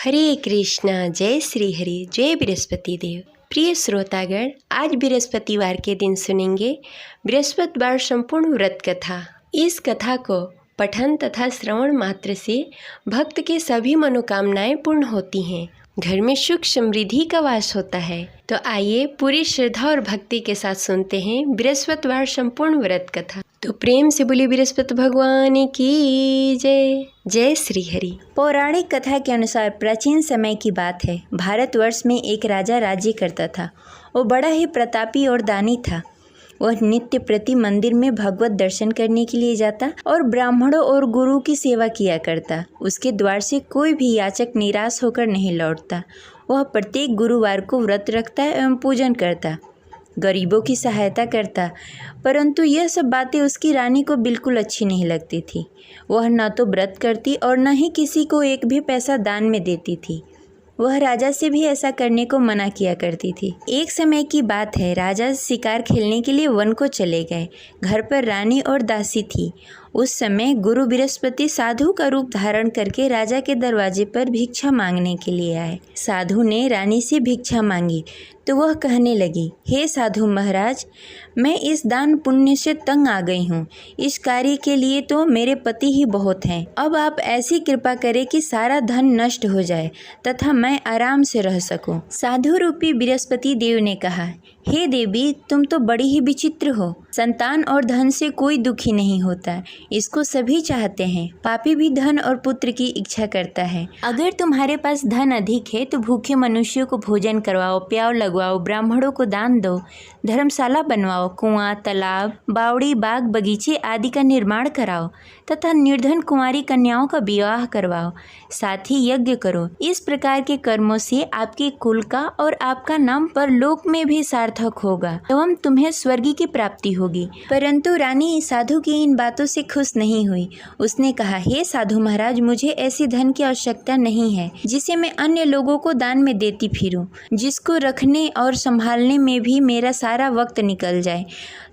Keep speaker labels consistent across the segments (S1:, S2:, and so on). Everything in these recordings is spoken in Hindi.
S1: हरे कृष्णा, जय श्री हरि, जय बृहस्पति देव। प्रिय श्रोतागण, आज बृहस्पतिवार के दिन सुनेंगे बृहस्पतिवार संपूर्ण व्रत कथा। इस कथा को पठन तथा श्रवण मात्र से भक्त के सभी मनोकामनाएं पूर्ण होती हैं, घर में सुख समृद्धि का वास होता है। तो आइए पूरी श्रद्धा और भक्ति के साथ सुनते हैं बृहस्पतिवार संपूर्ण व्रत कथा। तो प्रेम से बोलिए बृहस्पति भगवान की जय। जय श्री हरि।
S2: पौराणिक कथा के अनुसार प्राचीन समय की बात है। भारतवर्ष में एक राजा राज्य करता था। वो बड़ा ही प्रतापी और दानी था। वह नित्य प्रति मंदिर में भगवत दर्शन करने के लिए जाता और ब्राह्मणों और गुरु की सेवा किया करता। उसके द्वार से कोई भी याचक निराश होकर नहीं लौटता। वह प्रत्येक गुरुवार को व्रत रखता एवं पूजन करता, गरीबों की सहायता करता। परंतु यह सब बातें उसकी रानी को बिल्कुल अच्छी नहीं लगती थी। वह न तो व्रत करती और न ही किसी को एक भी पैसा दान में देती थी। वह राजा से भी ऐसा करने को मना किया करती थी। एक समय की बात है, राजा शिकार खेलने के लिए वन को चले गए। घर पर रानी और दासी थी। उस समय गुरु बृहस्पति साधु का रूप धारण करके राजा के दरवाजे पर भिक्षा मांगने के लिए आए। साधु ने रानी से भिक्षा मांगी तो वह कहने लगी, हे साधु महाराज, मैं इस दान पुण्य से तंग आ गई हूँ। इस कार्य के लिए तो मेरे पति ही बहुत हैं। अब आप ऐसी कृपा करें कि सारा धन नष्ट हो जाए तथा मैं आराम से रह सकूं। साधु रूपी बृहस्पति देव ने कहा, हे देवी, तुम तो बड़ी ही विचित्र हो। संतान और धन से कोई दुखी नहीं होता, इसको सभी चाहते हैं। पापी भी धन और पुत्र की इच्छा करता है। अगर तुम्हारे पास धन अधिक है तो भूखे मनुष्यों को भोजन करवाओ, प्याव लगवाओ, ब्राह्मणों को दान दो, धर्मशाला बनवाओ, कुआं, तालाब, बावड़ी, बाग, बगीचे आदि का निर्माण कराओ तथा निर्धन कुंवारी कन्याओं का विवाह करवाओ। साथ ही यज्ञ करो। इस प्रकार के कर्मों से आपके कुल का और आपका नाम परलोक में भी सार्थक होगा एवं तुम्हें स्वर्ग की प्राप्ति होगी। परंतु रानी साधु की इन बातों से खुश नहीं हुई। उसने कहा, हे साधु महाराज, मुझे ऐसी धन की आवश्यकता नहीं है जिसे मैं अन्य लोगों को दान में देती फिरूं, जिसको रखने और संभालने में भी मेरा सारा वक्त निकल जाए।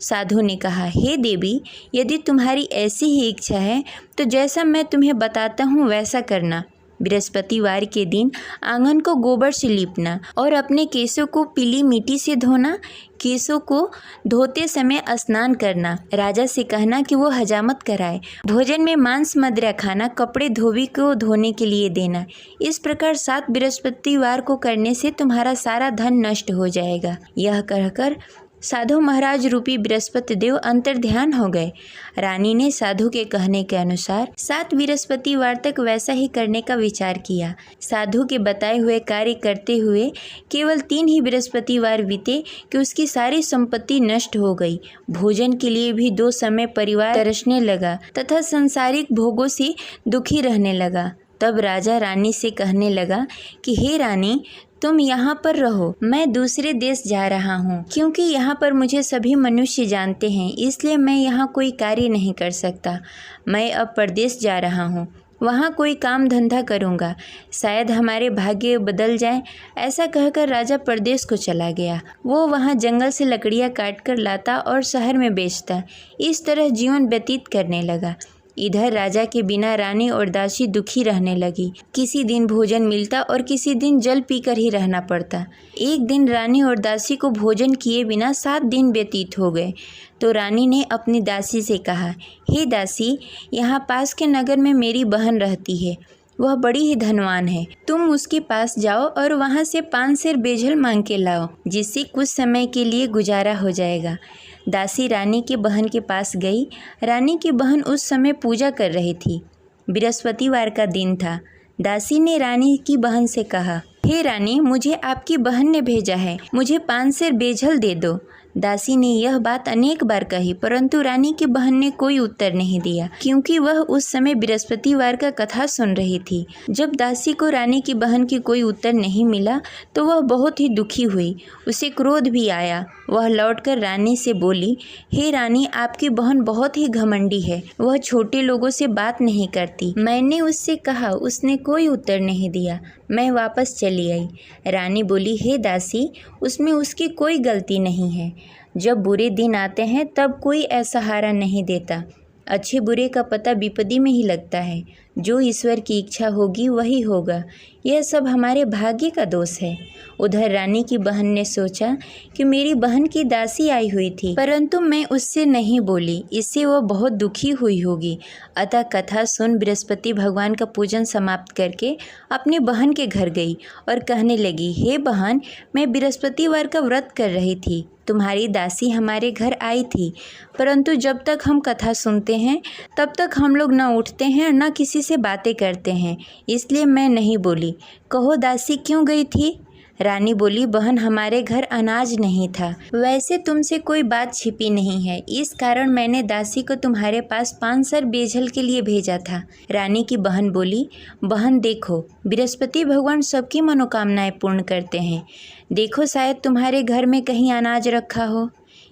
S2: साधु ने कहा, हे देवी, यदि तुम्हारी ऐसी ही इच्छा है तो जैसा मैं तुम्हें बताता हूँ वैसा करना। बृहस्पतिवार के दिन आंगन को गोबर से लीपना और अपने केशों को पीली मिट्टी से धोना। केशों को धोते समय स्नान करना। राजा से कहना कि वो हजामत कराए। भोजन में मांस मदिरा खाना। कपड़े धोबी को धोने के लिए देना। इस प्रकार 7 बृहस्पतिवार को करने से तुम्हारा सारा धन नष्ट हो जाएगा। यह कहकर साधु महाराज रूपी बृहस्पति देव अंतर्ध्यान हो गए। रानी ने साधु के कहने के अनुसार 7 बृहस्पतिवार तक वैसा ही करने का विचार किया। साधु के बताए हुए कार्य करते हुए केवल 3 ही बृहस्पतिवार बीते कि उसकी सारी संपत्ति नष्ट हो गई। भोजन के लिए भी 2 समय परिवार तरसने लगा तथा सांसारिक भोगों से दुखी रहने लगा। तब राजा रानी से कहने लगा कि हे रानी, तुम यहाँ पर रहो, मैं दूसरे देश जा रहा हूँ। क्योंकि यहाँ पर मुझे सभी मनुष्य जानते हैं, इसलिए मैं यहाँ कोई कार्य नहीं कर सकता। मैं अब परदेश जा रहा हूँ, वहाँ कोई काम धंधा करूँगा, शायद हमारे भाग्य बदल जाए। ऐसा कहकर राजा परदेश को चला गया। वो वहाँ जंगल से लकड़ियाँ काट कर लाता और शहर में बेचता। इस तरह जीवन व्यतीत करने लगा। इधर राजा के बिना रानी और दासी दुखी रहने लगी। किसी दिन भोजन मिलता और किसी दिन जल पीकर ही रहना पड़ता। एक दिन रानी और दासी को भोजन किए बिना 7 दिन व्यतीत हो गए। तो रानी ने अपनी दासी से कहा, हे दासी, यहाँ पास के नगर में मेरी बहन रहती है। वह बड़ी ही धनवान है। तुम उसके पास जाओ और वहाँ से 5 सेर बेजल मांग के लाओ, जिससे कुछ समय के लिए गुजारा हो जाएगा। दासी रानी की बहन के पास गई। रानी की बहन उस समय पूजा कर रही थी। बृहस्पतिवार का दिन था। दासी ने रानी की बहन से कहा, हे रानी, मुझे आपकी बहन ने भेजा है, मुझे 5 सेर बेजल दे दो। दासी ने यह बात अनेक बार कही, परंतु रानी की बहन ने कोई उत्तर नहीं दिया, क्योंकि वह उस समय बृहस्पतिवार का कथा सुन रही थी। जब दासी को रानी की बहन की कोई उत्तर नहीं मिला तो वह बहुत ही दुखी हुई। उसे क्रोध भी आया। वह लौटकर रानी से बोली, हे रानी, आपकी बहन बहुत ही घमंडी है। वह छोटे लोगों से बात नहीं करती। मैंने उससे कहा, उसने कोई उत्तर नहीं दिया। मैं वापस चली आई। रानी बोली, हे दासी, उसमें उसकी कोई गलती नहीं है। जब बुरे दिन आते हैं तब कोई असहारा नहीं देता। अच्छे बुरे का पता विपत्ति में ही लगता है। जो ईश्वर की इच्छा होगी वही होगा, यह सब हमारे भाग्य का दोष है। उधर रानी की बहन ने सोचा कि मेरी बहन की दासी आई हुई थी, परंतु मैं उससे नहीं बोली, इससे वह बहुत दुखी हुई होगी। अतः कथा सुन बृहस्पति भगवान का पूजन समाप्त करके अपनी बहन के घर गई और कहने लगी, हे बहन, मैं बृहस्पतिवार का व्रत कर रही थी, तुम्हारी दासी हमारे घर आई थी, परंतु जब तक हम कथा सुनते हैं तब तक हम लोग न उठते हैं न किसी से बातें करते हैं, इसलिए मैं नहीं बोली। कहो दासी क्यों गई थी? रानी बोली, बहन, हमारे घर अनाज नहीं था। वैसे तुमसे कोई बात छिपी नहीं है, इस कारण मैंने दासी को तुम्हारे पास 5 सर बेजल के लिए भेजा था। रानी की बहन बोली, बहन देखो, बृहस्पति भगवान सबकी मनोकामनाएं पूर्ण करते हैं, देखो शायद तुम्हारे घर में कहीं अनाज रखा हो।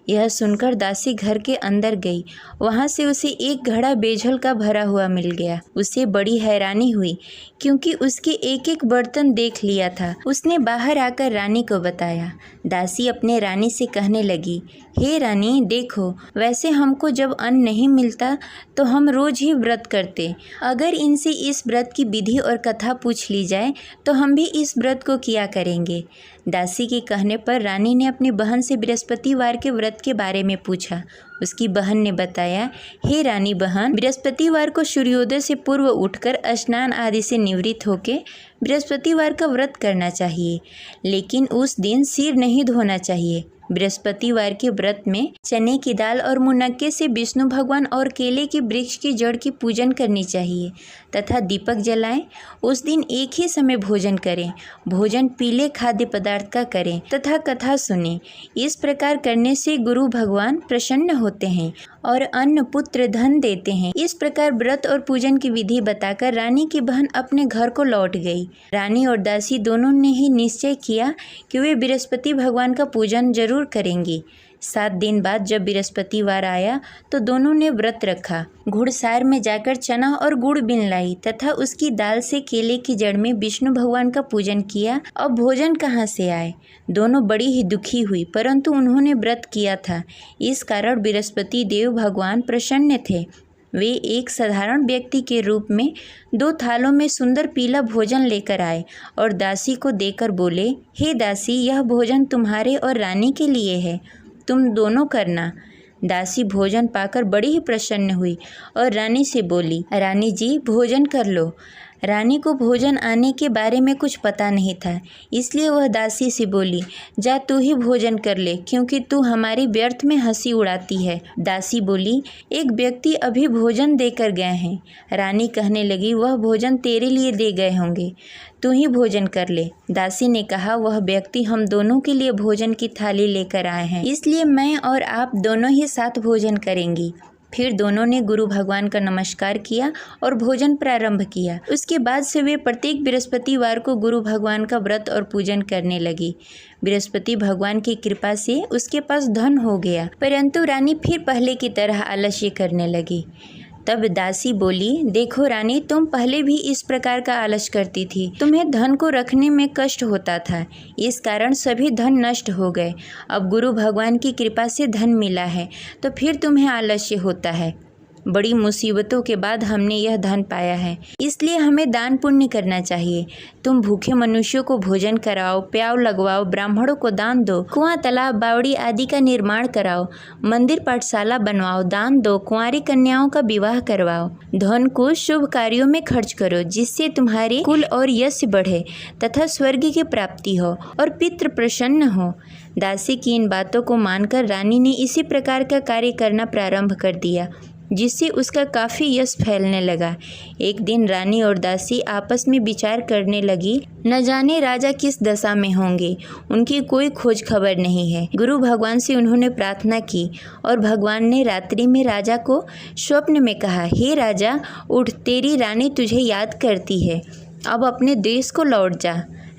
S2: यह सुनकर दासी घर के अंदर गई, वहाँ से उसे एक घड़ा बेजल का भरा हुआ मिल गया। उसे बड़ी हैरानी हुई क्योंकि उसके एक एक बर्तन देख लिया था। उसने बाहर आकर रानी को बताया। दासी अपने रानी से कहने लगी, हे रानी देखो, वैसे हमको जब अन्न नहीं मिलता तो हम रोज ही व्रत करते, अगर इनसे इस व्रत की विधि और कथा पूछ ली जाए तो हम भी इस व्रत को किया करेंगे। दासी के कहने पर रानी ने अपनी बहन से बृहस्पतिवार के व्रत के बारे में पूछा। उसकी बहन ने बताया, हे रानी बहन, बृहस्पतिवार को सूर्योदय से पूर्व उठकर स्नान आदि से निवृत्त होकर बृहस्पतिवार का व्रत करना चाहिए, लेकिन उस दिन सिर नहीं धोना चाहिए। बृहस्पतिवार के व्रत में चने की दाल और मुनक्के से विष्णु भगवान और केले के वृक्ष की जड़ की पूजन करनी चाहिए तथा दीपक जलाएं। उस दिन एक ही समय भोजन करें, भोजन पीले खाद्य पदार्थ का करें तथा कथा सुनें। इस प्रकार करने से गुरु भगवान प्रसन्न होते हैं और अन्न पुत्र धन देते हैं। इस प्रकार व्रत और पूजन की विधि बताकर रानी की बहन अपने घर को लौट गई। रानी और दासी दोनों ने ही निश्चय किया कि वे बृहस्पति भगवान का पूजन जरूर करेंगी। 7 दिन बाद जब बृहस्पतिवार आया तो दोनों ने व्रत रखा। घुड़सार में जाकर चना और गुड़ बीन लाई तथा उसकी दाल से केले की जड़ में विष्णु भगवान का पूजन किया। अब भोजन कहाँ से आए? दोनों बड़ी ही दुखी हुई, परंतु उन्होंने व्रत किया था, इस कारण बृहस्पति देव भगवान प्रसन्न थे। वे एक साधारण व्यक्ति के रूप में 2 थालों में सुंदर पीला भोजन लेकर आए और दासी को देकर बोले, हे दासी, यह भोजन तुम्हारे और रानी के लिए है, तुम दोनों करना। दासी भोजन पाकर बड़ी ही प्रसन्न हुई और रानी से बोली, रानी जी भोजन कर लो। रानी को भोजन आने के बारे में कुछ पता नहीं था, इसलिए वह दासी से बोली, जा तू ही भोजन कर ले, क्योंकि तू हमारी व्यर्थ में हंसी उड़ाती है। दासी बोली, एक व्यक्ति अभी भोजन देकर गए हैं। रानी कहने लगी, वह भोजन तेरे लिए दे गए होंगे, तू ही भोजन कर ले। दासी ने कहा, वह व्यक्ति हम दोनों के लिए भोजन की थाली लेकर आए हैं, इसलिए मैं और आप दोनों ही साथ भोजन करेंगी। फिर दोनों ने गुरु भगवान का नमस्कार किया और भोजन प्रारंभ किया। उसके बाद से वे प्रत्येक बृहस्पतिवार को गुरु भगवान का व्रत और पूजन करने लगी। बृहस्पति भगवान की कृपा से उसके पास धन हो गया, परंतु रानी फिर पहले की तरह आलस्य करने लगी। तब दासी बोली, देखो रानी, तुम पहले भी इस प्रकार का आलस करती थी, तुम्हें धन को रखने में कष्ट होता था, इस कारण सभी धन नष्ट हो गए। अब गुरु भगवान की कृपा से धन मिला है तो फिर तुम्हें आलस्य होता है। बड़ी मुसीबतों के बाद हमने यह धन पाया है, इसलिए हमें दान पुण्य करना चाहिए। तुम भूखे मनुष्यों को भोजन कराओ, प्याव लगवाओ, ब्राह्मणों को दान दो, कुआं, तालाब, बावड़ी आदि का निर्माण कराओ, मंदिर पाठशाला बनवाओ, दान दो, कुंवारी कन्याओं का विवाह करवाओ। धन को शुभ कार्यों में खर्च करो, जिससे तुम्हारे कुल और यश बढ़े तथा स्वर्ग की प्राप्ति हो और पितृ प्रसन्न हो। दासी की इन बातों को मानकर रानी ने इसी प्रकार का कार्य करना प्रारंभ कर दिया, जिससे उसका काफ़ी यश फैलने लगा। एक दिन रानी और दासी आपस में विचार करने लगी, न जाने राजा किस दशा में होंगे, उनकी कोई खोज खबर नहीं है। गुरु भगवान से उन्होंने प्रार्थना की और भगवान ने रात्रि में राजा को स्वप्न में कहा, हे राजा, उठ, तेरी रानी तुझे याद करती है, अब अपने देश को लौट जा।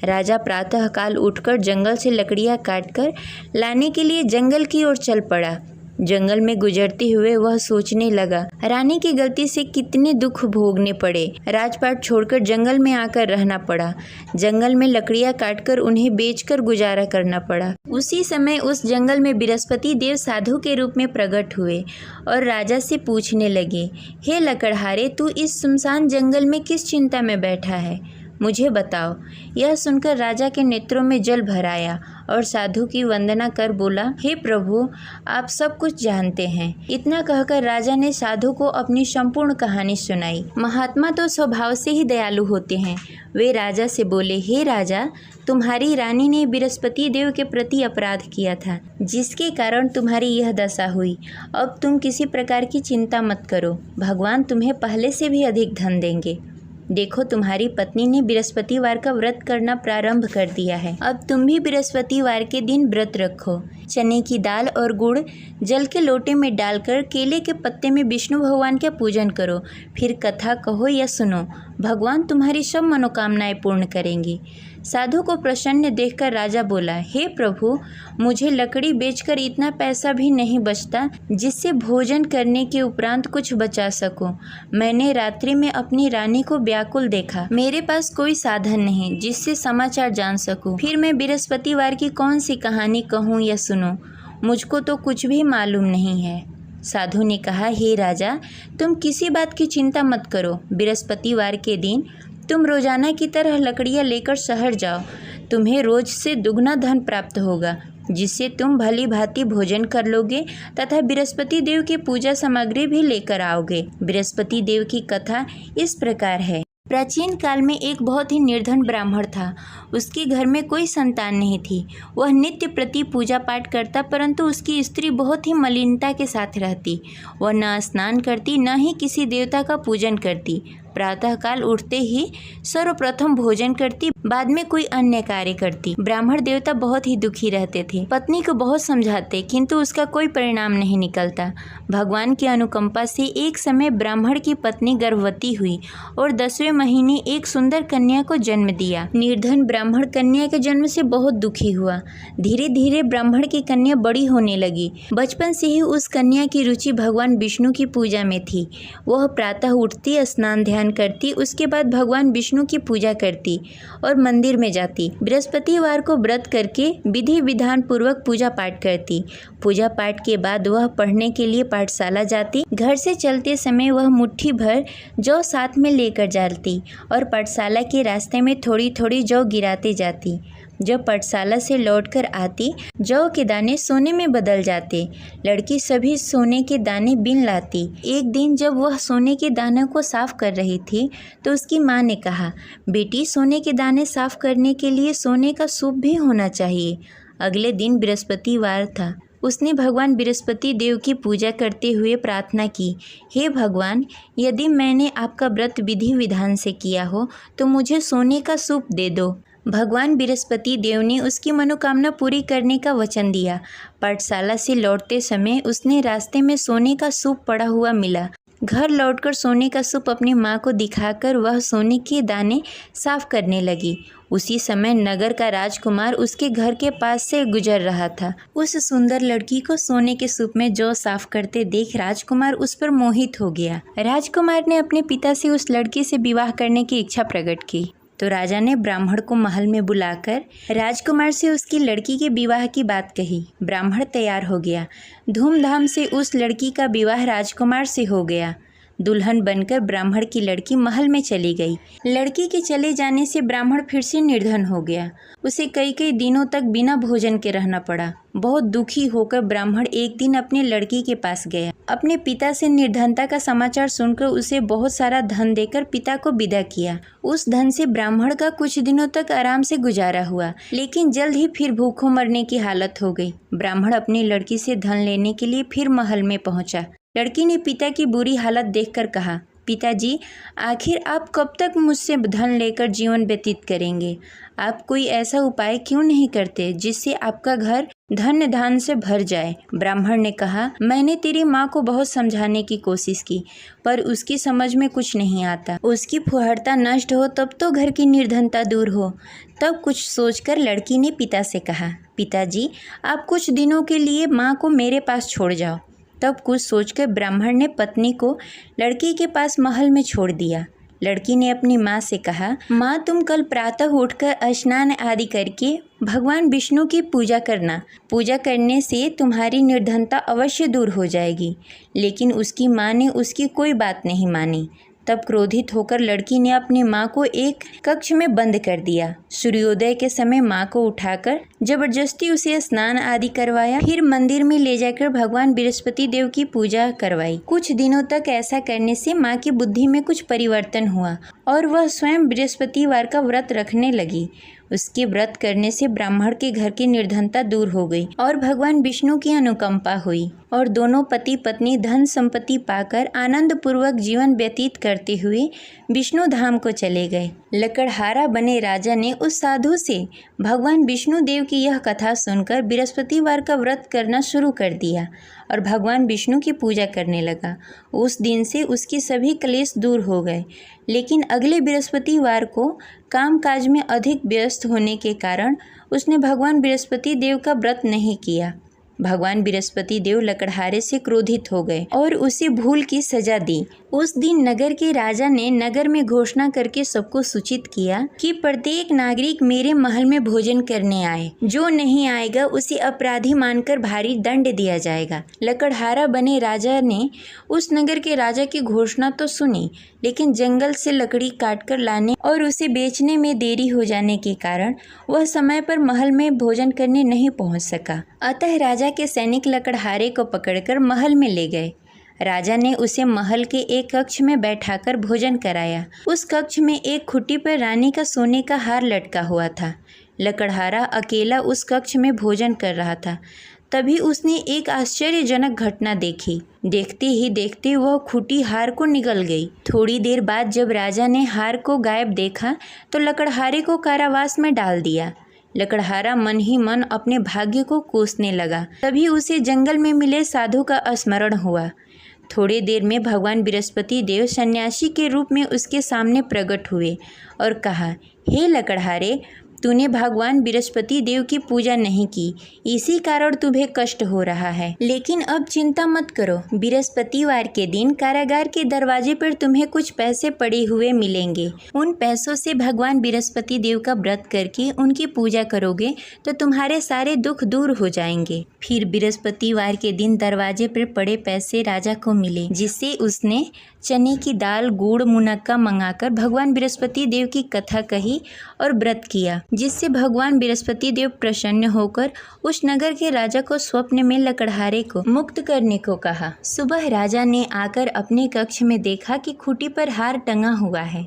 S2: राजा प्रातःकाल उठकर जंगल से लकड़ियाँ काटकर लाने के लिए जंगल की ओर चल पड़ा। जंगल में गुजरते हुए वह सोचने लगा, रानी की गलती से कितने दुख भोगने पड़े। राजपाट छोड़कर जंगल में आकर रहना पड़ा। जंगल में लकड़ियां काटकर उन्हें बेचकर गुजारा करना पड़ा। उसी समय उस जंगल में बृहस्पति देव साधु के रूप में प्रकट हुए और राजा से पूछने लगे, हे लकड़हारे, तू इस सुनसान जंगल में किस चिंता में बैठा है, मुझे बताओ। यह सुनकर राजा के नेत्रों में जल भर आया और साधु की वंदना कर बोला, हे प्रभु, आप सब कुछ जानते हैं। इतना कहकर राजा ने साधु को अपनी संपूर्ण कहानी सुनाई। महात्मा तो स्वभाव से ही दयालु होते हैं। वे राजा से बोले, हे राजा, तुम्हारी रानी ने बृहस्पति देव के प्रति अपराध किया था, जिसके कारण तुम्हारी यह दशा हुई। अब तुम किसी प्रकार की चिंता मत करो, भगवान तुम्हें पहले से भी अधिक धन देंगे। देखो, तुम्हारी पत्नी ने बृहस्पतिवार का व्रत करना प्रारंभ कर दिया है। अब तुम भी बृहस्पतिवार के दिन व्रत रखो। चने की दाल और गुड़ जल के लोटे में डालकर केले के पत्ते में विष्णु भगवान का पूजन करो। फिर कथा कहो या सुनो, भगवान तुम्हारी सब मनोकामनाएं पूर्ण करेंगे। साधु को प्रसन्न देखकर राजा बोला, हे प्रभु, मुझे लकड़ी बेचकर इतना पैसा भी नहीं बचता जिससे भोजन करने के उपरांत कुछ बचा सकूं। मैंने रात्रि में अपनी रानी को व्याकुल देखा। मेरे पास कोई साधन नहीं जिससे समाचार जान सकूं। फिर मैं बृहस्पतिवार की कौन सी कहानी कहूँ या सुनूं, मुझको तो कुछ भी मालूम नहीं है। साधु ने कहा, हे राजा, तुम किसी बात की चिंता मत करो। बृहस्पतिवार के दिन तुम रोजाना की तरह लकड़ियाँ लेकर शहर जाओ। तुम्हें रोज से दुगना धन प्राप्त होगा, जिससे तुम भली भांति भोजन कर लोगे तथा बृहस्पति देव की पूजा सामग्री भी लेकर आओगे। बृहस्पति देव की कथा इस प्रकार है। प्राचीन काल में एक बहुत ही निर्धन ब्राह्मण था। उसके घर में कोई संतान नहीं थी। वह नित्य प्रति पूजा पाठ करता, परंतु उसकी स्त्री बहुत ही मलिनता के साथ रहती। वह न स्नान करती, न ही किसी देवता का पूजन करती। प्रातःकाल उठते ही सर्वप्रथम भोजन करती, बाद में कोई अन्य कार्य करती। ब्राह्मण देवता बहुत ही दुखी रहते थे। पत्नी को बहुत समझाते, किंतु उसका कोई परिणाम नहीं निकलता। भगवान की अनुकंपा से एक समय ब्राह्मण की पत्नी गर्भवती हुई और 10वें महीने एक सुंदर कन्या को जन्म दिया। निर्धन ब्राह्मण कन्या के जन्म से बहुत दुखी हुआ। धीरे धीरे ब्राह्मण की कन्या बड़ी होने लगी। बचपन से ही उस कन्या की रुचि भगवान विष्णु की पूजा में थी। वह प्रातः उठती, स्नान ध्यान करती, उसके बाद भगवान विष्णु की पूजा करती और मंदिर में जाती। बृहस्पतिवार को व्रत करके विधि विधान पूर्वक पूजा पाठ करती। पूजा पाठ के बाद वह पढ़ने के लिए पाठशाला जाती। घर से चलते समय वह मुट्ठी भर जौ साथ में लेकर जाती और पाठशाला के रास्ते में थोड़ी थोड़ी जौ गिराते जाती। जब पाठशाला से लौटकर आती, जौ के दाने सोने में बदल जाते। लड़की सभी सोने के दाने बीन लाती। एक दिन जब वह सोने के दानों को साफ कर रही थी, तो उसकी माँ ने कहा, बेटी, सोने के दाने साफ करने के लिए सोने का सूप भी होना चाहिए। अगले दिन बृहस्पतिवार था। उसने भगवान बृहस्पति देव की पूजा करते हुए प्रार्थना की, हे भगवान, यदि मैंने आपका व्रत विधि विधान से किया हो तो मुझे सोने का सूप दे दो। भगवान बृहस्पति देव ने उसकी मनोकामना पूरी करने का वचन दिया। पाठशाला से लौटते समय उसने रास्ते में सोने का सूप पड़ा हुआ मिला। घर लौटकर सोने का सूप अपनी माँ को दिखाकर वह सोने के दाने साफ करने लगी। उसी समय नगर का राजकुमार उसके घर के पास से गुजर रहा था। उस सुंदर लड़की को सोने के सूप में जौ साफ करते देख राजकुमार उस पर मोहित हो गया। राजकुमार ने अपने पिता से उस लड़की से विवाह करने की इच्छा प्रकट की। तो राजा ने ब्राह्मण को महल में बुलाकर राजकुमार से उसकी लड़की के विवाह की बात कही। ब्राह्मण तैयार हो गया। धूमधाम से उस लड़की का विवाह राजकुमार से हो गया। दुल्हन बनकर ब्राह्मण की लड़की महल में चली गई। लड़की के चले जाने से ब्राह्मण फिर से निर्धन हो गया। उसे कई कई दिनों तक बिना भोजन के रहना पड़ा। बहुत दुखी होकर ब्राह्मण एक दिन अपनी लड़की के पास गया। अपने पिता से निर्धनता का समाचार सुनकर उसे बहुत सारा धन देकर पिता को विदा किया। उस धन से ब्राह्मण का कुछ दिनों तक आराम से गुजारा हुआ, लेकिन जल्द ही फिर भूखों मरने की हालत हो गई। ब्राह्मण अपनी लड़की से धन लेने के लिए फिर महल में पहुंचा। लड़की ने पिता की बुरी हालत देखकर कहा, पिताजी, आखिर आप कब तक मुझसे धन लेकर जीवन व्यतीत करेंगे? आप कोई ऐसा उपाय क्यों नहीं करते जिससे आपका घर धन धान से भर जाए? ब्राह्मण ने कहा, मैंने तेरी माँ को बहुत समझाने की कोशिश की, पर उसकी समझ में कुछ नहीं आता। उसकी फुहरता नष्ट हो तब तो घर की निर्धनता दूर हो। तब कुछ सोचकर लड़की ने पिता से कहा, पिताजी, आप कुछ दिनों के लिए माँ को मेरे पास छोड़ जाओ। तब कुछ सोचकर ब्राह्मण ने पत्नी को लड़की के पास महल में छोड़ दिया। लड़की ने अपनी माँ से कहा, माँ तुम कल प्रातः उठकर स्नान आदि करके भगवान विष्णु की पूजा करना। पूजा करने से तुम्हारी निर्धनता अवश्य दूर हो जाएगी। लेकिन उसकी माँ ने उसकी कोई बात नहीं मानी। तब क्रोधित होकर लड़की ने अपनी माँ को एक कक्ष में बंद कर दिया। सूर्योदय के समय माँ को उठाकर जबरदस्ती उसे स्नान आदि करवाया। फिर मंदिर में ले जाकर भगवान बृहस्पति देव की पूजा करवाई। कुछ दिनों तक ऐसा करने से माँ की बुद्धि में कुछ परिवर्तन हुआ और वह स्वयं बृहस्पतिवार का व्रत रखने लगी। उसके व्रत करने से ब्राह्मण के घर की निर्धनता दूर हो गई और भगवान विष्णु की अनुकंपा हुई और दोनों पति पत्नी धन संपत्ति पाकर आनंद पूर्वक जीवन व्यतीत करते हुए विष्णु धाम को चले गए। लकड़हारा बने राजा ने उस साधु से भगवान विष्णु देव की यह कथा सुनकर बृहस्पतिवार का व्रत करना शुरू कर दिया और भगवान विष्णु की पूजा करने लगा। उस दिन से उसके सभी क्लेश दूर हो गए। लेकिन अगले बृहस्पतिवार को कामकाज में अधिक व्यस्त होने के कारण उसने भगवान बृहस्पति देव का व्रत नहीं किया। भगवान बृहस्पति देव लकड़हारे से क्रोधित हो गए और उसे भूल की सजा दी। उस दिन नगर के राजा ने नगर में घोषणा करके सबको सूचित किया कि प्रत्येक नागरिक मेरे महल में भोजन करने आए। जो नहीं आएगा उसे अपराधी मानकर भारी दंड दिया जाएगा। लकड़हारा बने राजा ने उस नगर के राजा की घोषणा तो सुनी, लेकिन जंगल से लकड़ी काटकर लाने और उसे बेचने में देरी हो जाने के कारण वह समय पर महल में भोजन करने नहीं पहुंच सका। अतः राजा के सैनिक लकड़हारे को पकड़कर महल में ले गए। राजा ने उसे महल के एक कक्ष में बैठाकर भोजन कराया। उस कक्ष में एक खुट्टी पर रानी का सोने का हार लटका हुआ था। लकड़हारा अकेला उस कक्ष में भोजन कर रहा था। तभी उसने एक आश्चर्यजनक घटना देखी। देखते ही देखते वह खुटी हार को निगल गई। थोड़ी देर बाद जब राजा ने हार को गायब देखा तो लकड़हारे को कारावास में डाल दिया। लकड़हारा मन ही मन अपने भाग्य को कोसने लगा। तभी उसे जंगल में मिले साधु का स्मरण हुआ। थोड़ी देर में भगवान बृहस्पति देव सन्यासी के रूप में उसके सामने प्रकट हुए और कहा, हे लकड़हारे, तूने भगवान बृहस्पति देव की पूजा नहीं की, इसी कारण तुम्हें कष्ट हो रहा है। लेकिन अब चिंता मत करो, बृहस्पतिवार के दिन कारागार के दरवाजे पर तुम्हें कुछ पैसे पड़े हुए मिलेंगे। उन पैसों से भगवान बृहस्पति देव का व्रत करके उनकी पूजा करोगे तो तुम्हारे सारे दुख दूर हो जाएंगे। फिर बृहस्पतिवार के दिन दरवाजे पर पड़े पैसे राजा को मिले, जिससे उसने चने की दाल, गुड़, मुनक्का मंगाकर भगवान बृहस्पति देव की कथा कही और व्रत किया, जिससे भगवान बृहस्पति देव प्रसन्न होकर उस नगर के राजा को स्वप्न में लकड़हारे को मुक्त करने को कहा। सुबह राजा ने आकर अपने कक्ष में देखा कि खूंटी पर हार टंगा हुआ है।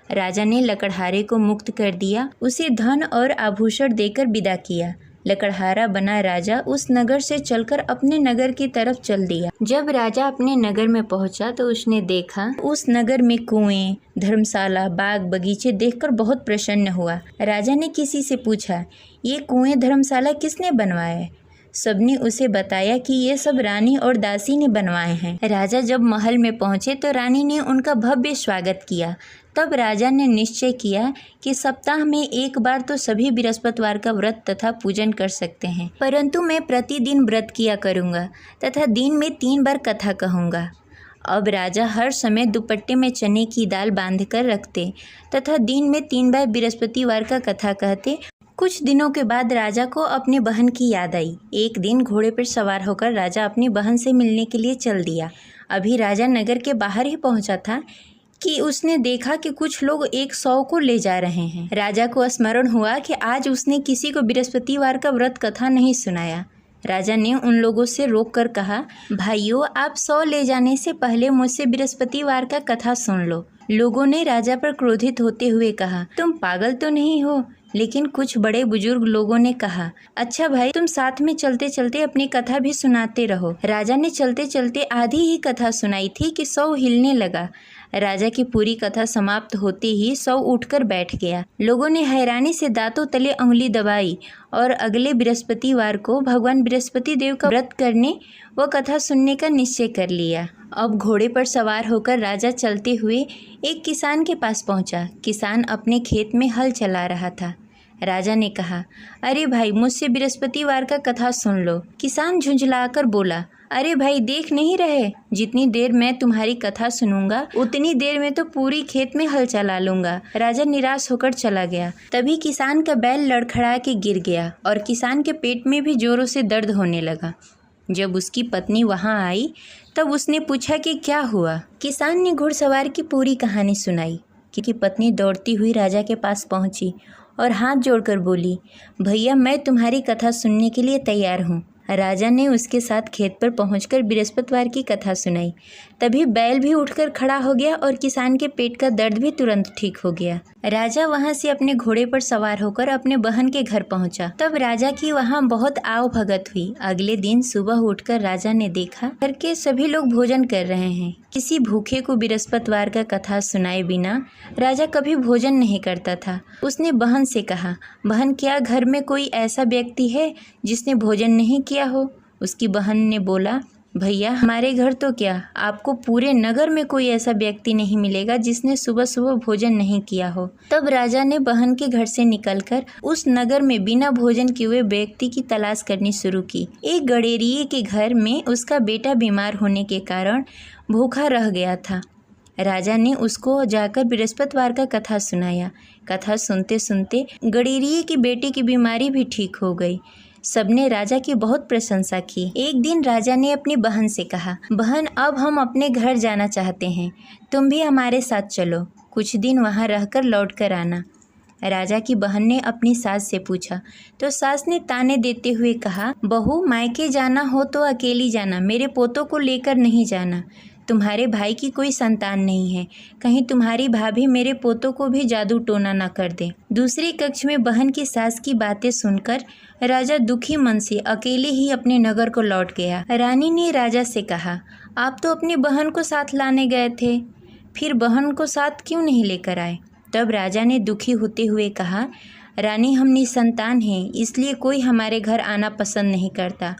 S2: राजा ने लकड़हारे को मुक्त कर दिया, उसे धन और आभूषण देकर विदा किया। लकड़हारा बना राजा उस नगर से चलकर अपने नगर की तरफ चल दिया। जब राजा अपने नगर में पहुंचा तो उसने देखा उस नगर में कुएं, धर्मशाला, बाग बगीचे देखकर बहुत प्रसन्न हुआ। राजा ने किसी से पूछा, ये कुएं, धर्मशाला किसने बनवाए? सबने उसे बताया कि ये सब रानी और दासी ने बनवाए हैं। राजा जब महल में पहुंचे तो रानी ने उनका भव्य स्वागत किया। तब राजा ने निश्चय किया कि सप्ताह में एक बार तो सभी बृहस्पतिवार का व्रत तथा पूजन कर सकते हैं, परंतु मैं प्रतिदिन व्रत किया करूँगा तथा दिन में 3 बार कथा कहूँगा। अब राजा हर समय दुपट्टे में चने की दाल बांधकर रखते तथा दिन में 3 बार बृहस्पतिवार का कथा कहते। कुछ दिनों के बाद राजा को अपनी बहन की याद आई। एक दिन घोड़े पर सवार होकर राजा अपनी बहन से मिलने के लिए चल दिया। अभी राजा नगर के बाहर ही पहुंचा था कि उसने देखा कि कुछ लोग एक 100 को ले जा रहे हैं। राजा को स्मरण हुआ कि आज उसने किसी को बृहस्पतिवार का व्रत कथा नहीं सुनाया। राजा ने उन लोगों से रोककर कहा, भाइयों, आप 100 ले जाने से पहले मुझसे बृहस्पतिवार का कथा सुन लो। लोगों ने राजा पर क्रोधित होते हुए कहा, तुम पागल तो नहीं हो? लेकिन कुछ बड़े बुजुर्ग लोगों ने कहा, अच्छा भाई, तुम साथ में चलते चलते अपनी कथा भी सुनाते रहो। राजा ने चलते चलते आधी ही कथा सुनाई थी कि 100 हिलने लगा। राजा की पूरी कथा समाप्त होते ही 100 उठकर बैठ गया। लोगों ने हैरानी से दांतों तले उंगली दबाई और अगले बृहस्पतिवार को भगवान बृहस्पति देव का व्रत करने व कथा सुनने का निश्चय कर लिया। अब घोड़े पर सवार होकर राजा चलते हुए एक किसान के पास पहुंचा। किसान अपने खेत में हल चला रहा था। राजा ने कहा, अरे भाई, मुझसे बृहस्पतिवार का कथा सुन लो। किसान झुंझलाकर बोला, अरे भाई, देख नहीं रहे, जितनी देर मैं तुम्हारी कथा सुनूंगा उतनी देर में तो पूरी खेत में हल चला लूंगा। राजा निराश होकर चला गया। तभी किसान का बैल लड़खड़ा के गिर गया और किसान के पेट में भी जोरों से दर्द होने लगा। जब उसकी पत्नी वहां आई तब उसने पूछा कि क्या हुआ। किसान ने घुड़सवार की पूरी कहानी सुनाई कि पत्नी दौड़ती हुई राजा के पास पहुंची और हाथ जोड़कर बोली, भैया, मैं तुम्हारी कथा सुनने के लिए तैयार हूँ। राजा ने उसके साथ खेत पर पहुंचकर बृहस्पतिवार की कथा सुनाई। तभी बैल भी उठकर खड़ा हो गया और किसान के पेट का दर्द भी तुरंत ठीक हो गया। राजा वहां से अपने घोड़े पर सवार होकर अपने बहन के घर पहुंचा। तब राजा की वहां बहुत आव भगत हुई। अगले दिन सुबह उठकर राजा ने देखा घर के सभी लोग भोजन कर रहे हैं। किसी भूखे को बृहस्पतिवार का कथा सुनाए बिना राजा कभी भोजन नहीं करता था। उसने बहन से कहा, बहन, क्या घर में कोई ऐसा व्यक्ति है जिसने भोजन नहीं किया हो? उसकी बहन ने बोला, भैया, हमारे घर तो क्या, आपको पूरे नगर में कोई ऐसा व्यक्ति नहीं मिलेगा जिसने सुबह सुबह भोजन नहीं किया हो। तब राजा ने बहन के घर से निकलकर उस नगर में बिना भोजन किए हुए व्यक्ति की तलाश करनी शुरू की। एक गडेरिये के घर में उसका बेटा बीमार होने के कारण भूखा रह गया था। राजा ने उसको जाकर बृहस्पतिवार का कथा सुनाया। कथा सुनते सुनते गडेरिये की बेटे की बीमारी भी ठीक हो गई। सबने राजा की बहुत प्रशंसा की। एक दिन राजा ने अपनी बहन से कहा, बहन, अब हम अपने घर जाना चाहते हैं, तुम भी हमारे साथ चलो, कुछ दिन वहाँ रहकर लौट कर आना। राजा की बहन ने अपनी सास से पूछा तो सास ने ताने देते हुए कहा, बहू, मायके जाना हो तो अकेली जाना, मेरे पोतों को लेकर नहीं जाना। तुम्हारे भाई की कोई संतान नहीं है, कहीं तुम्हारी भाभी मेरे पोतों को भी जादू टोना न कर दे। दूसरे कक्ष में बहन की सास की बातें सुनकर राजा दुखी मन से अकेले ही अपने नगर को लौट गया। रानी ने राजा से कहा, आप तो अपनी बहन को साथ लाने गए थे, फिर बहन को साथ क्यों नहीं लेकर आए? तब राजा ने दुखी होते हुए कहा, रानी, हम निसंतान हैं, इसलिए कोई हमारे घर आना पसंद नहीं करता।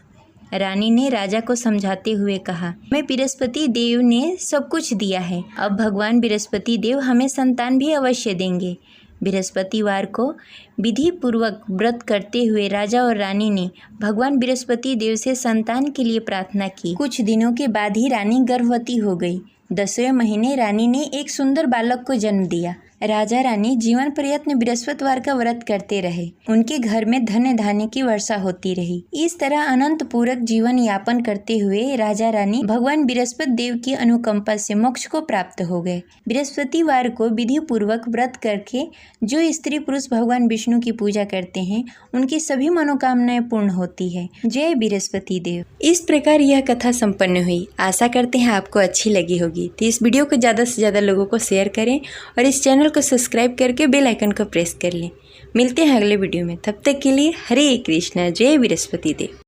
S2: रानी ने राजा को समझाते हुए कहा, मैं बृहस्पति देव ने सब कुछ दिया है, अब भगवान बृहस्पति देव हमें संतान भी अवश्य देंगे। बृहस्पतिवार को विधि पूर्वक व्रत करते हुए राजा और रानी ने भगवान बृहस्पति देव से संतान के लिए प्रार्थना की। कुछ दिनों के बाद ही रानी गर्भवती हो गई। 10वें महीने रानी ने एक सुंदर बालक को जन्म दिया। राजा रानी जीवन पर्यंत बृहस्पतिवार का व्रत करते रहे। उनके घर में धन धान्य की वर्षा होती रही। इस तरह अनंत पूरक जीवन यापन करते हुए राजा रानी भगवान बृहस्पति देव की अनुकंपा से मोक्ष को प्राप्त हो गए। बृहस्पतिवार को विधि पूर्वक व्रत करके जो स्त्री पुरुष भगवान विष्णु की पूजा करते हैं उनकी सभी मनोकामनाएं पूर्ण होती है। जय बृहस्पति देव।
S1: इस प्रकार यह कथा संपन्न हुई। आशा करते हैं आपको अच्छी लगी होगी। तो इस वीडियो को ज़्यादा से ज़्यादा लोगों को शेयर करें और इस चैनल को सब्सक्राइब करके बेल आइकन को प्रेस कर लें। मिलते हैं अगले वीडियो में, तब तक के लिए हरे कृष्णा। जय बृहस्पति देव।